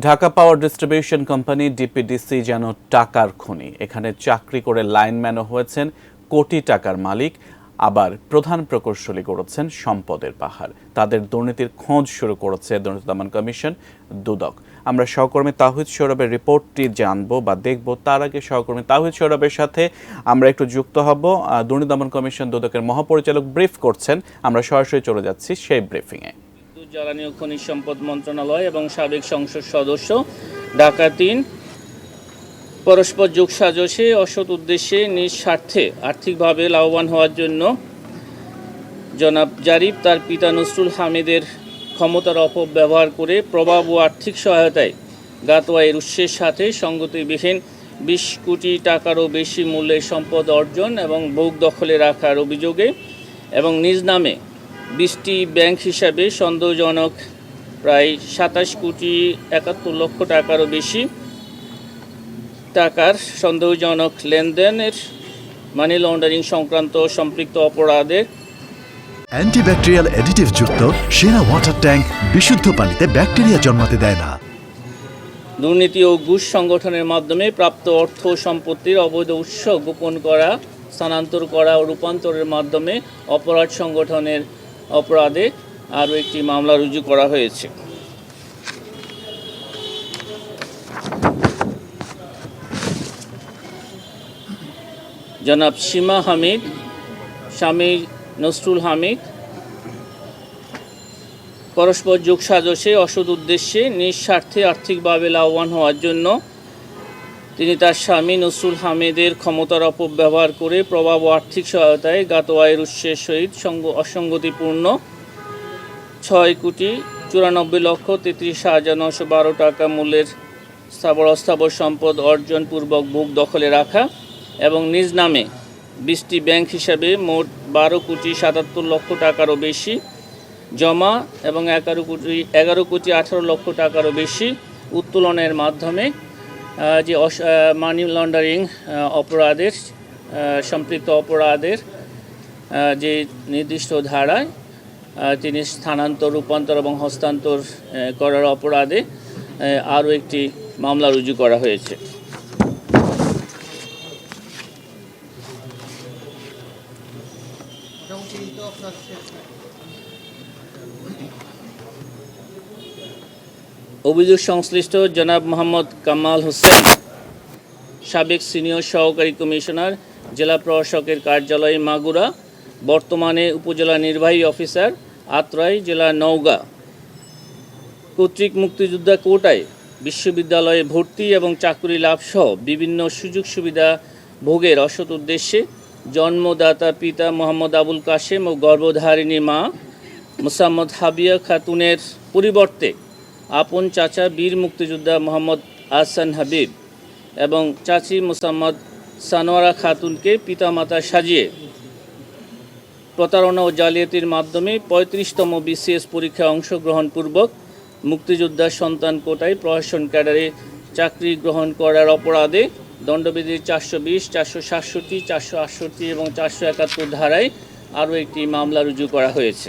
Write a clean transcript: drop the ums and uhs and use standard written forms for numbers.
Dhaka power distribution company DPDC যেন টাকার খনি। এখানে চাকরি করে লাইনম্যানও হয়েছেন কোটি টাকার মালিক, আবার প্রধান প্রকৌশলী করেছেন সম্পদের পাহাড়। তাদের দুর্নীতির খোঁজ শুরু করেছে দুর্নীতি দমন কমিশন দুদক। আমরা সহকর্মী তাহিদ সৌরভের রিপোর্টটি জানবো বা দেখব। তার আগে সহকর্মী তাহিদ সৌরভের সাথে আমরা একটু যুক্ত হব। দুর্নীতি দমন কমিশন দুদকের মহাপরিচালক ব্রিফ করছেন, আমরা সরাসরি চলে যাচ্ছি সেই ব্রিফিংয়ে। জ্বালানি ও খনিজ সম্পদ মন্ত্রণালয় এবং সাবেক সংসদ সদস্য ঢাকা ৩ পরস্পর যোগসাজশে অসৎ উদ্দেশ্যে নিজ স্বার্থে আর্থিকভাবে লাভবান হওয়ার জন্য জনাব জারিফ তার পিতা নসরুল হামিদের ক্ষমতার অপব্যবহার করে প্রভাব ও আর্থিক সহায়তায় গাতোয়াইয়ের উৎসের সাথে সঙ্গতিবিহীন ২০ কোটি টাকারও বেশি মূল্যের সম্পদ অর্জন এবং ভোগ দখলে রাখার অভিযোগে এবং নিজ নামে ২০টি ব্যাংক হিসাবে সন্দেহজনক প্রায় ২৭ কোটি ৭১ লক্ষ টাকারও বেশি টাকার সন্দেহজনক লেনদেনের মানি লন্ডারিং সংক্রান্ত সম্পৃক্ত অপরাধে অ্যান্টিব্যাকটেরিয়াল অ্যাডিটিভ যুক্ত সেরা ওয়াটার ট্যাঙ্ক বিশুদ্ধ পানিতে ব্যাকটেরিয়া জন্মাতে দেয় না। দুর্নীতি ও ঘুষ সংগঠনের মাধ্যমে প্রাপ্ত অর্থ সম্পত্তির অবৈধ উৎস গোপন করা, স্থানান্তর করা ও রূপান্তরের মাধ্যমে অপরাধ সংগঠনের অপরাধে আরও একটি মামলা রুজু করা হয়েছে। জনাব সীমা হামিদ, স্বামী নসরুল হামিদ পরস্পর যোগসাজশে অসৎ উদ্দেশ্যে নিজ স্বার্থে আর্থিকভাবে লাভবান হওয়ার জন্য তিনি তার স্বামী নসরুল হামিদের ক্ষমতার অপব্যবহার করে প্রভাব ও আর্থিক সহায়তায় গাতোয়াইয়ের উৎসের সহিত অসঙ্গতিপূর্ণ ৬,৯৪,৩৩,৯১২ টাকা মূল্যের স্থাবর অস্থাবর সম্পদ অর্জন পূর্বক ভোগ দখলে রাখা এবং নিজ নামে ২০টি ব্যাংক হিসাবে মোট ১২,৭৭ লক্ষ টাকারও বেশি জমা এবং ১১,১৮ লক্ষ টাকারও বেশি উত্তোলনের মাধ্যমে যে মানি লন্ডারিং অপরাধের সম্পৃক্ত অপরাধের যে নির্দিষ্ট ধারায় তিনি স্থানান্তর, রূপান্তর এবং হস্তান্তর করার অপরাধে আরও একটি মামলা রুজু করা হয়েছে। অভিযোগ সংশ্লিষ্ট জনাব মোহাম্মদ কামাল হোসেন, সাবেক সিনিয়র সহকারী কমিশনার, জেলা প্রশাসকের কার্যালয় মাগুরা, বর্তমানে উপজেলা নির্বাহী অফিসার, আত্রাই, জেলা নওগাঁ, কর্তৃক মুক্তিযোদ্ধা কোটায় বিশ্ববিদ্যালয়ে ভর্তি এবং চাকরি লাভসহ বিভিন্ন সুযোগ সুবিধা ভোগের অসৎ উদ্দেশ্যে জন্মদাতা পিতা মোহাম্মদ আবুল কাশেম ও গর্ভধারিণী মা মোসাম্মদ হাবিয়া খাতুনের পরিবর্তে আপন চাচা বীর মুক্তিযোদ্ধা মোহাম্মদ আহসান হাবিব এবং চাচি মোসাম্মদ সানোয়ারা খাতুনকে পিতামাতা সাজিয়ে প্রতারণা ও জালিয়াতির মাধ্যমে ৩৫তম BCS পরীক্ষায় অংশগ্রহণপূর্বক মুক্তিযোদ্ধার সন্তান কোটায় প্রশাসন ক্যাডারে চাকরি গ্রহণ করার অপরাধে দণ্ডবিধির ৪২০, ৪৬৭, ৪৬৮ এবং ৪৭১ ধারায় আরও একটি মামলা রুজু করা হয়েছে।